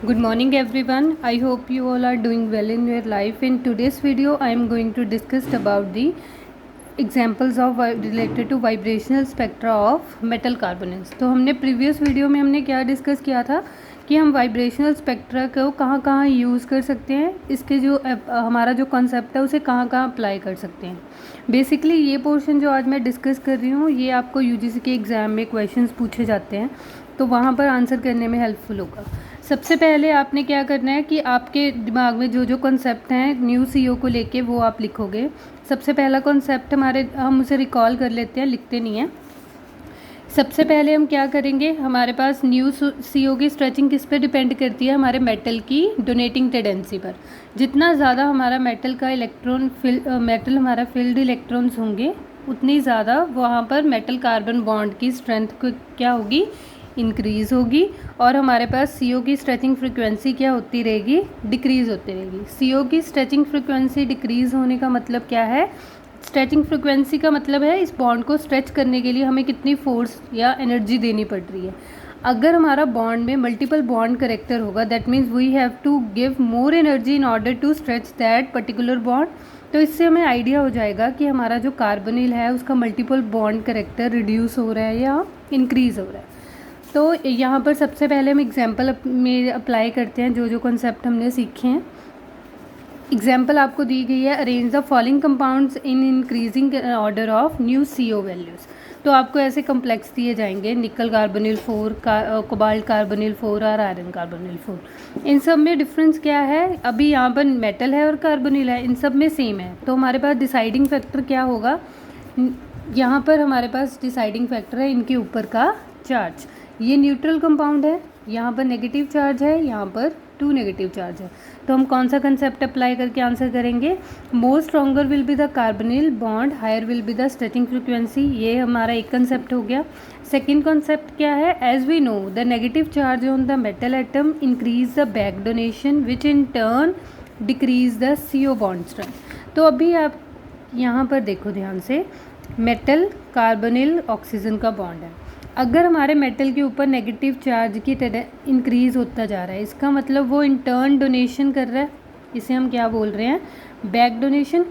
Good morning everyone. I hope you all are doing well in your life. In today's video I am going to discuss about the examples of related to vibrational spectra of metal carbonyls. तो हमने previous video में हमने क्या discuss किया था कि हम vibrational spectra को कहाँ कहाँ यूज़ कर सकते हैं, इसके जो हमारा जो कॉन्सेप्ट है उसे कहाँ कहाँ अप्लाई कर सकते हैं. बेसिकली ये पोर्शन जो आज मैं डिस्कस कर रही हूँ ये आपको यूजीसी के एग्ज़ाम में क्वेश्चंस पूछे जाते हैं, तो वहाँ पर आंसर करने में हेल्पफुल होगा. सबसे पहले आपने क्या करना है कि आपके दिमाग में जो जो कॉन्सेप्ट हैं न्यू सीओ को लेके वो आप लिखोगे. सबसे पहला कॉन्सेप्ट हम उसे रिकॉल कर लेते हैं, लिखते नहीं हैं. सबसे पहले हम क्या करेंगे, हमारे पास न्यू सीओ की स्ट्रेचिंग किस पे डिपेंड करती है, हमारे मेटल की डोनेटिंग टेंडेंसी पर. जितना ज़्यादा हमारा मेटल का मेटल हमारा फील्ड इलेक्ट्रॉन्स होंगे उतनी ज़्यादा वहाँ पर मेटल कार्बन बॉन्ड की स्ट्रेंथ क्या होगी, इंक्रीज़ होगी. और हमारे पास सीओ की स्ट्रेचिंग फ्रिक्वेंसी क्या होती रहेगी, डिक्रीज़ होती रहेगी. सीओ की स्ट्रेचिंग फ्रिक्वेंसी डिक्रीज़ होने का मतलब क्या है, स्ट्रेचिंग फ्रिक्वेंसी का मतलब है इस बॉन्ड को स्ट्रेच करने के लिए हमें कितनी फोर्स या एनर्जी देनी पड़ रही है. अगर हमारा बॉन्ड में मल्टीपल बॉन्ड करेक्टर होगा that means we have to give more energy in order to stretch that particular bond. तो इससे हमें आइडिया हो जाएगा कि हमारा जो कार्बोनिल है उसका मल्टीपल बॉन्ड करेक्टर रिड्यूस हो रहा है या इंक्रीज़ हो रहा है. तो यहाँ पर सबसे पहले हम एग्जाम्पल में अप्लाई करते हैं जो जो कॉन्सेप्ट हमने सीखे हैं. एग्जाम्पल आपको दी गई है, arrange the following compounds in increasing order of new CO values. तो आपको ऐसे कम्प्लेक्स दिए जाएंगे, निकल कार्बोनिल 4, कोबाल्ट कार्बोनिल 4 और आयरन कार्बोनिल 4. इन सब में डिफरेंस क्या है, अभी यहाँ पर मेटल है और कार्बोनिल है, इन सब में सेम है. तो हमारे पास डिसाइडिंग फैक्टर क्या होगा, यहाँ पर हमारे पास डिसाइडिंग फैक्टर है इनके ऊपर का चार्ज. ये न्यूट्रल कंपाउंड है, यहाँ पर नेगेटिव चार्ज है, यहाँ पर 2 नेगेटिव चार्ज है. तो हम कौन सा कंसेप्ट अप्लाई करके आंसर करेंगे, more stronger will be the carbonyl bond, higher will be the stretching frequency. ये हमारा एक कंसेप्ट हो गया. सेकेंड कॉन्सेप्ट क्या है, as we know the negative charge on the metal atom increase the back donation which in turn decrease the CO bond strength. तो अभी आप यहाँ पर देखो ध्यान से, मेटल कार्बोनिल ऑक्सीजन का बॉन्ड है. अगर हमारे मेटल के ऊपर नेगेटिव चार्ज की इंक्रीज़ होता जा रहा है, इसका मतलब वो इंटर्न डोनेशन कर रहा है. इसे हम क्या बोल रहे हैं, बैक डोनेशन.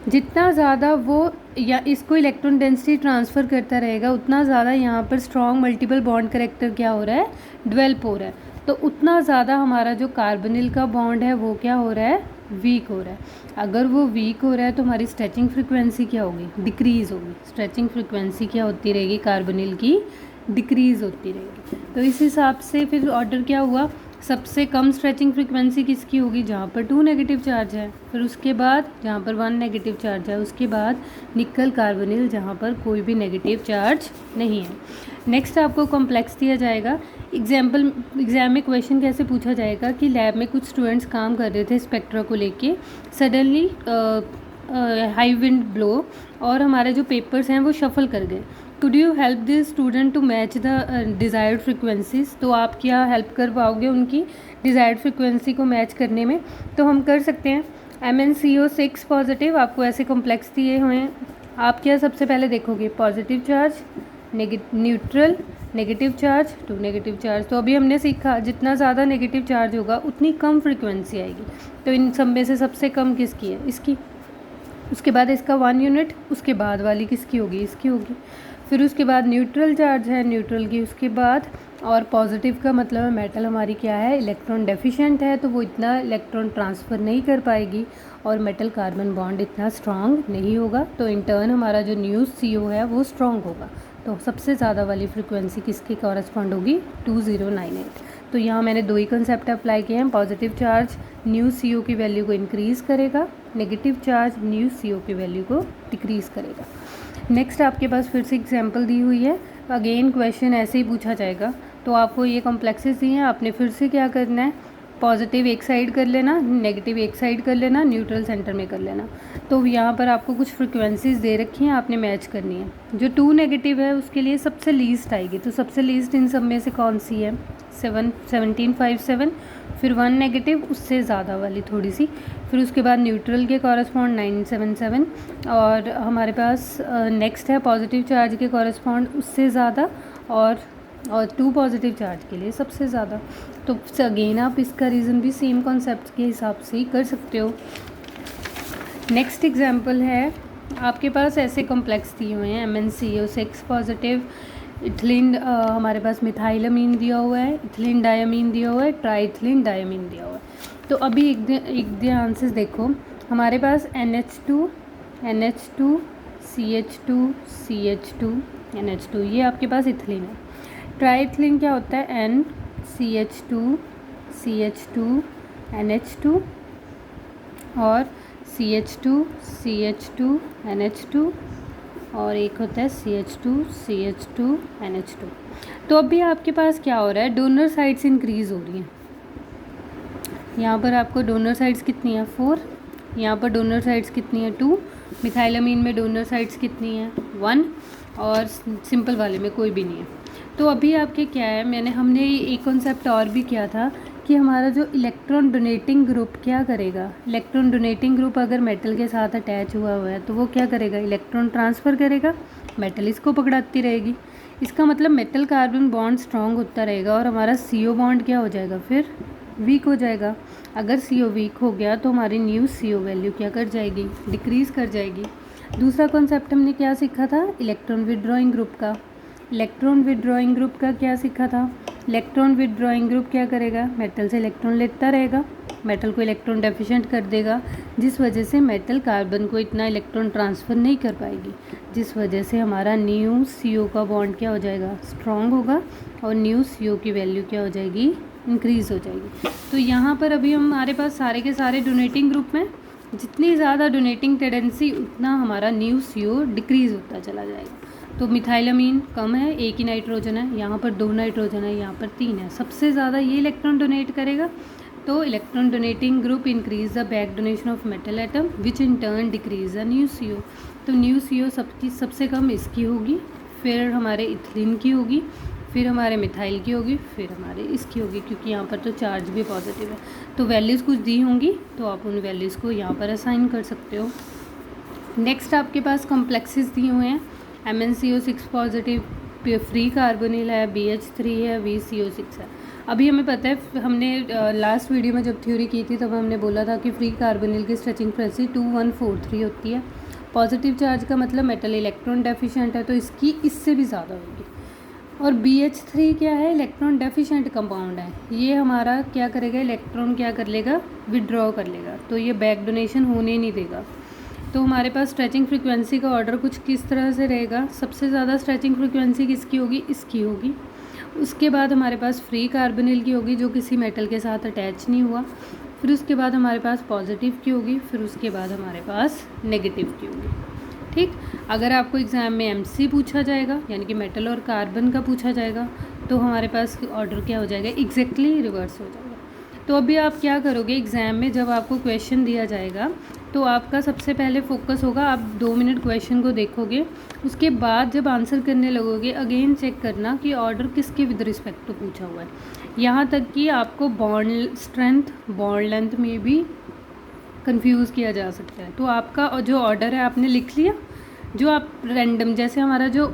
जितना ज़्यादा वो या इसको इलेक्ट्रॉन डेंसिटी ट्रांसफ़र करता रहेगा उतना ज़्यादा यहाँ पर स्ट्रॉन्ग मल्टीपल बॉन्ड करेक्टर क्या हो रहा है, डेवलप हो रहा है. तो उतना ज़्यादा हमारा जो कार्बोनिल का बॉन्ड है वो क्या हो रहा है, वीक हो रहा है. अगर वो वीक हो रहा है तो हमारी स्ट्रेचिंग फ्रिक्वेंसी क्या होगी, डिक्रीज़ होगी. स्ट्रेचिंग फ्रिक्वेंसी क्या होती रहेगी, कार्बोनिल की डिक्रीज़ होती रहेगी. तो इस हिसाब से फिर ऑर्डर क्या हुआ, सबसे कम स्ट्रेचिंग फ्रिक्वेंसी किसकी होगी, जहाँ पर 2 नेगेटिव चार्ज है, फिर उसके बाद जहाँ पर 1 नेगेटिव चार्ज है, उसके बाद निकल कार्बोनिल जहाँ पर कोई भी नेगेटिव चार्ज नहीं है. नेक्स्ट आपको कॉम्प्लेक्स दिया जाएगा. एग्जाम में क्वेश्चन कैसे पूछा जाएगा कि लैब में कुछ स्टूडेंट्स काम कर रहे थे स्पेक्ट्रा को लेके, सडनली हाई विंड ब्लो और हमारे जो पेपर्स हैं वो शफल कर गए. Could you help this student to match the desired frequencies. तो आप क्या हेल्प कर पाओगे उनकी डिज़ायर्ड फ्रिक्वेंसी को मैच करने में. तो हम कर सकते हैं, MnCO6 पॉजिटिव, आपको ऐसे कॉम्प्लेक्स दिए हुए हैं. आप क्या सबसे पहले देखोगे, positive charge, neutral, negative charge, 2 negative charge. तो अभी हमने सीखा जितना ज़्यादा नेगेटिव चार्ज होगा उतनी कम फ्रिक्वेंसी आएगी. तो इन सब में से सबसे कम किसकी है, इसकी. उसके बाद इसका 1 यूनिट, उसके बाद वाली किसकी होगी, इसकी होगी. फिर उसके बाद न्यूट्रल चार्ज है, न्यूट्रल की उसके बाद. और पॉजिटिव का मतलब है मेटल हमारी क्या है, इलेक्ट्रॉन डेफिशिएंट है, तो वो इतना इलेक्ट्रॉन ट्रांसफ़र नहीं कर पाएगी और मेटल कार्बन बॉन्ड इतना स्ट्रांग नहीं होगा. तो इन टर्न हमारा जो न्यू CO है वो स्ट्रांग होगा. तो सबसे ज़्यादा वाली फ्रिक्वेंसी किसकी कॉरस्पॉन्ड होगी, 2098. तो यहाँ मैंने 2 ही कंसेप्ट अप्लाई किए हैं. पॉजिटिव चार्ज न्यू CO की वैल्यू को इंक्रीज़ करेगा, नेगेटिव चार्ज न्यू CO की वैल्यू को डिक्रीज़ करेगा. नेक्स्ट आपके पास फिर से एग्जाम्पल दी हुई है. अगेन क्वेश्चन ऐसे ही पूछा जाएगा. तो आपको ये कॉम्प्लेक्सेस दिए हैं, आपने फिर से क्या करना है, पॉजिटिव एक साइड कर लेना, नेगेटिव एक साइड कर लेना, न्यूट्रल सेंटर में कर लेना. तो यहाँ पर आपको कुछ फ्रिक्वेंसीज दे रखी हैं, आपने मैच करनी है. जो 2 नेगेटिव है उसके लिए सबसे लीस्ट आएगी. तो सबसे लीस्ट इन सब में से कौन सी है, 1757. फिर 1 नेगेटिव, उससे ज़्यादा वाली थोड़ी सी. फिर उसके बाद न्यूट्रल के कॉरस्पॉन्ड 977. और हमारे पास नेक्स्ट है पॉजिटिव चार्ज के कॉरस्पॉन्ड उससे ज़्यादा, और और 2 पॉजिटिव चार्ज के लिए सबसे ज़्यादा। तो अगेन आप इसका रीज़न भी सेम कॉन्सेप्ट के हिसाब से ही कर सकते हो। नेक्स्ट एग्जांपल है, आपके पास ऐसे कॉम्प्लेक्स दिए हुए हैं MnCO6 पॉजिटिव, इथिलीन हमारे पास मिथाइलामीन दिया हुआ है, इथिलीन डायमीन दिया हुआ है, ट्राइथिलीन डायमीन दिया हुआ है। तो अभी एक ध्यान से देखो, हमारे पास NH2 CH2 CH2 NH2, ये आपके पास इथिलीन है। ट्राइथिलीन क्या होता है, NCH2 CH2 NH2 और CH2 CH2 NH2 और एक होता है CH2 CH2 NH2। तो अभी आपके पास क्या हो रहा है, डोनर साइड्स इंक्रीज़ हो रही हैं। यहाँ पर आपको डोनर साइड्स कितनी है 4, यहाँ पर डोनर साइड्स कितनी है 2, मिथाइलामीन में डोनर साइड्स कितनी है 1 और सिंपल वाले में कोई भी नहीं है। तो अभी आपके क्या है, हमने एक कॉन्सेप्ट और भी किया था कि हमारा जो इलेक्ट्रॉन डोनेटिंग ग्रुप क्या करेगा, इलेक्ट्रॉन डोनेटिंग ग्रुप अगर मेटल के साथ अटैच हुआ है तो वो क्या करेगा, इलेक्ट्रॉन ट्रांसफ़र करेगा, मेटल इसको पकड़ाती रहेगी। इसका मतलब मेटल कार्बन बॉन्ड स्ट्रॉन्ग होता रहेगा और हमारा CO बॉन्ड क्या हो जाएगा, फिर वीक हो जाएगा। अगर CO वीक हो गया तो हमारी न्यू CO वैल्यू क्या कर जाएगी, डिक्रीज़ कर जाएगी। दूसरा कॉन्सेप्ट हमने क्या सीखा था, इलेक्ट्रॉन विदड्रॉइंग ग्रुप का। इलेक्ट्रॉन विदड्रॉइंग ग्रुप का क्या सीखा था, इलेक्ट्रॉन विदड्रॉइंग ग्रुप क्या करेगा, मेटल से इलेक्ट्रॉन लेता रहेगा, मेटल को इलेक्ट्रॉन डेफिशिएंट कर देगा, जिस वजह से मेटल कार्बन को इतना इलेक्ट्रॉन ट्रांसफ़र नहीं कर पाएगी, जिस वजह से हमारा न्यू CO का बॉन्ड क्या हो जाएगा, स्ट्रॉन्ग होगा और न्यू CO की वैल्यू क्या हो जाएगी, इंक्रीज़ हो जाएगी। तो यहाँ पर अभी हमारे पास सारे के सारे डोनेटिंग ग्रुप में जितनी ज़्यादा डोनेटिंग टेंडेंसी उतना हमारा न्यू CO डिक्रीज़ होता चला जाएगा। तो मिथाइलामीन कम है, एक ही नाइट्रोजन है, यहाँ पर 2 नाइट्रोजन है, यहाँ पर 3 है, सबसे ज़्यादा ये इलेक्ट्रॉन डोनेट करेगा। तो electron donating group increase the back donation of metal atom which in turn decrease the new CO। तो न्यू CO सबसे कम इसकी होगी, फिर हमारे इथिलीन की होगी, फिर हमारे मिथाइल की होगी, फिर हमारे इसकी होगी, क्योंकि यहाँ पर तो चार्ज भी पॉजिटिव है। तो वैल्यूज़ कुछ दी होंगी तो आप उन वैल्यूज़ को यहाँ पर असाइन कर सकते हो। नेक्स्ट आपके पास कॉम्प्लेक्सेस दिए हुए हैं, MnCO6 पॉजिटिव, फ्री कार्बोनिल है, BH3 है, VCO6 है। अभी हमें पता है, हमने लास्ट वीडियो में जब थ्योरी की थी तब हमने बोला था कि फ्री कार्बोनिल की स्ट्रेचिंग फ्रीक्वेंसी 2143 होती है। पॉजिटिव चार्ज का मतलब मेटल इलेक्ट्रॉन डेफिशिएंट है तो इसकी इससे भी ज़्यादा होगी। और BH3 क्या है, इलेक्ट्रॉन डेफिशिएंट कंपाउंड है, ये हमारा क्या करेगा, इलेक्ट्रॉन क्या कर लेगा, विड्रॉ कर लेगा, तो ये बैक डोनेशन होने नहीं देगा। तो हमारे पास स्ट्रेचिंग फ्रीक्वेंसी का ऑर्डर कुछ किस तरह से रहेगा, सबसे ज़्यादा स्ट्रेचिंग फ्रीक्वेंसी किसकी होगी, इसकी होगी। उसके बाद हमारे पास फ्री कार्बोनिल की होगी जो किसी मेटल के साथ अटैच नहीं हुआ, फिर उसके बाद हमारे पास पॉजिटिव की होगी, फिर उसके बाद हमारे पास नेगेटिव की होगी। ठीक, अगर आपको एग्ज़ाम में MC पूछा जाएगा यानी कि मेटल और कार्बन का पूछा जाएगा तो हमारे पास ऑर्डर क्या हो जाएगा, एग्जैक्टली रिवर्स हो जाएगा। तो अभी आप क्या करोगे, एग्ज़ाम में जब आपको क्वेश्चन दिया जाएगा तो आपका सबसे पहले फोकस होगा, आप 2 मिनट क्वेश्चन को देखोगे, उसके बाद जब आंसर करने लगोगे अगेन चेक करना कि ऑर्डर किसके विद रिस्पेक्ट टू पूछा हुआ है। यहाँ तक कि आपको बॉन्ड स्ट्रेंथ, बॉन्ड लेंथ में भी कंफ्यूज किया जा सकता है। तो आपका जो ऑर्डर है आपने लिख लिया, जो आप रैंडम, जैसे हमारा जो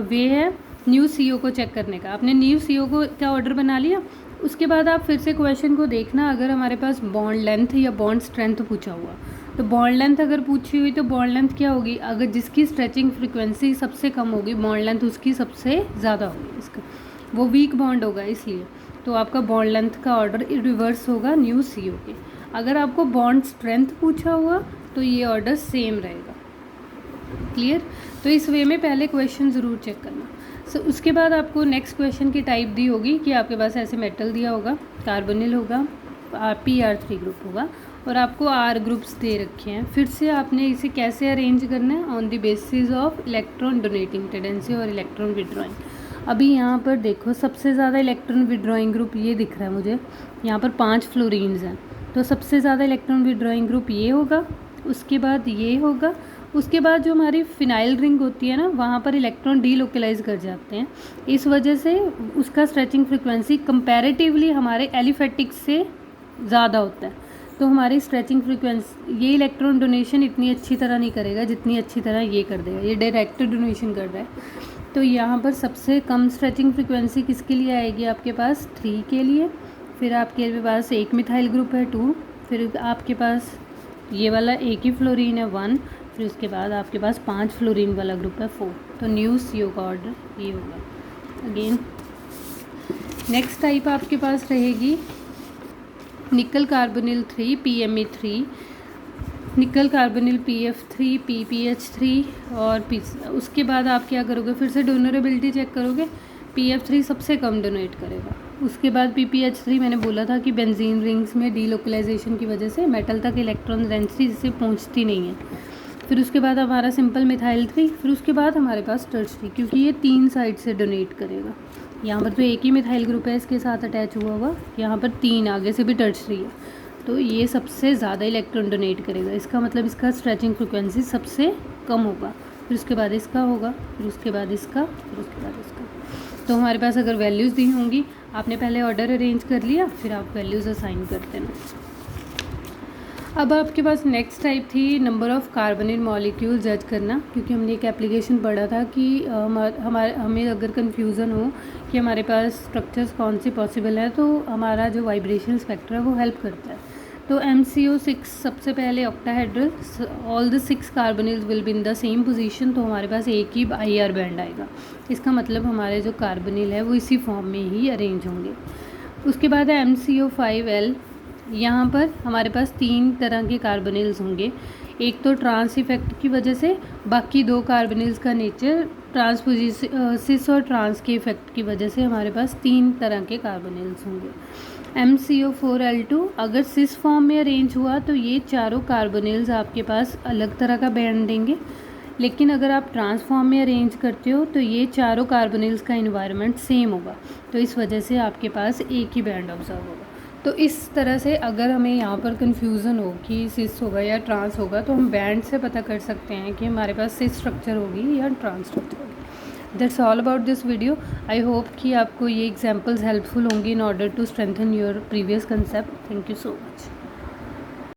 वे है न्यू CO को चेक करने का, आपने न्यू CO को क्या ऑर्डर बना लिया, उसके बाद आप फिर से क्वेश्चन को देखना, अगर हमारे पास बॉन्ड लेंथ या बॉन्ड स्ट्रेंथ पूछा हुआ तो बॉन्ड लेंथ अगर पूछी हुई तो बॉन्ड लेंथ क्या होगी, अगर जिसकी स्ट्रेचिंग फ्रीक्वेंसी सबसे कम होगी बॉन्ड लेंथ उसकी सबसे ज़्यादा होगी, इसका वो वीक बॉन्ड होगा, इसलिए तो आपका बॉन्ड लेंथ का ऑर्डर रिवर्स होगा न्यू CO के। अगर आपको बॉन्ड स्ट्रेंथ पूछा हुआ तो ये ऑर्डर सेम रहेगा। क्लियर, तो इस वे में पहले क्वेश्चन ज़रूर चेक करना। उसके बाद आपको नेक्स्ट क्वेश्चन की टाइप दी होगी कि आपके पास ऐसे मेटल दिया होगा, कार्बोनिल होगा, PR3 ग्रुप होगा और आपको R ग्रुप्स दे रखे हैं। फिर से आपने इसे कैसे अरेंज करना है, on the basis of electron donating tendency और इलेक्ट्रॉन विड्रॉइंग। अभी यहाँ पर देखो सबसे ज़्यादा इलेक्ट्रॉन विड्रॉइंग ग्रुप ये दिख रहा है मुझे, यहाँ पर 5 फ्लोरीन्स हैं, तो सबसे ज़्यादा इलेक्ट्रॉन विड्रॉइंग ग्रुप ये होगा, उसके बाद ये होगा, उसके बाद जो हमारी फिनाइल रिंग होती है ना वहाँ पर इलेक्ट्रॉन डीलोकलाइज कर जाते हैं, इस वजह से उसका स्ट्रेचिंग फ्रीक्वेंसी कंपैरेटिवली हमारे एलिफेटिक से ज़्यादा होता है। तो हमारी स्ट्रेचिंग फ्रीक्वेंसी, ये इलेक्ट्रॉन डोनेशन इतनी अच्छी तरह नहीं करेगा जितनी अच्छी तरह ये कर देगा, ये डायरेक्ट डोनेशन कर रहा है। तो यहाँ पर सबसे कम स्ट्रेचिंग फ्रीक्वेंसी किसके लिए आएगी आपके पास 3 के लिए, फिर आपके पास एक मिथाइल ग्रुप है 2, फिर आपके पास ये वाला एक ही फ्लोरीन है 1, फिर उसके बाद आपके पास 5 फ्लोरीन वाला ग्रुप है 4। तो न्यू CO का ऑर्डर ये होगा। अगेन नेक्स्ट टाइप आपके पास रहेगी निकल कार्बोनिल 3 PME3, निकल कार्बोनिल PF3 PPH3 और उसके बाद आप क्या करोगे, फिर से डोनरेबिलिटी चेक करोगे। PF3 सबसे कम डोनेट करेगा। उसके बाद PPH3 मैंने बोला था कि बेंजीन रिंग्स में डीलोकलाइजेशन की वजह से मेटल तक इलेक्ट्रॉन डेंसिटी जिससे पहुंचती नहीं है। फिर उसके बाद हमारा सिंपल मिथाइल 3, फिर उसके बाद हमारे पास टर्शरी, क्योंकि ये 3 साइड से डोनेट करेगा। यहाँ पर तो एक ही मिथाइल ग्रुप है इसके साथ अटैच हुआ हुआ, यहाँ पर 3 आगे से भी टर्शरी है, तो ये सबसे ज़्यादा इलेक्ट्रॉन डोनेट करेगा। इसका मतलब इसका स्ट्रेचिंग फ्रिक्वेंसी सबसे कम होगा। फिर उसके बाद इसका होगा, फिर उसके बाद इसका, फिर उसके बाद इसका। तो हमारे पास अगर वैल्यूज़ दी होंगी, आपने पहले ऑर्डर अरेंज कर लिया, फिर आप वैल्यूज़ असाइन कर देना। अब आपके पास नेक्स्ट टाइप थी नंबर ऑफ़ कार्बोनिल मॉलिक्यूल जज करना, क्योंकि हमने एक एप्लीकेशन पढ़ा था कि हमें अगर कन्फ्यूज़न हो कि हमारे पास स्ट्रक्चर्स कौन सी पॉसिबल है, तो हमारा जो वाइब्रेशनल स्पेक्ट्रा है वो हेल्प करता है। तो MCO6 सबसे पहले octahedral, all the 6 carbonyls will be in the same position, तो हमारे पास एक ही IR बैंड आएगा। इसका मतलब हमारे जो कार्बोनिल है वो इसी फॉर्म में ही अरेंज होंगे। उसके बाद है MCO5L, यहाँ पर हमारे पास 3 तरह के कार्बोनिल्स होंगे। एक तो ट्रांस इफेक्ट की वजह से, बाकी 2 कार्बोनिल्स का नेचर ट्रांसपोजिशन सिस और ट्रांस के इफेक्ट की वजह से हमारे पास 3 तरह के कार्बोनिल्स होंगे। MCO4L2 अगर सिस फॉर्म में अरेंज हुआ तो ये चारों कार्बोनिल्स आपके पास अलग तरह का बैंड देंगे, लेकिन अगर आप ट्रांसफॉर्म में अरेंज करते हो तो ये चारों कार्बोनिल्स का इन्वायरमेंट सेम होगा, तो इस वजह से आपके पास एक ही बैंड ऑब्जर्व होगा। तो इस तरह से अगर हमें यहाँ पर कन्फ्यूज़न हो कि सिस होगा या ट्रांस होगा, तो हम बैंड से पता कर सकते हैं कि हमारे पास सिस स्ट्रक्चर होगी या ट्रांस स्ट्रक्चर होगी। That's all about this video. I hope कि आपको ये एग्जांपल्स हेल्पफुल होंगी in order to strengthen your previous concept. Thank you so much.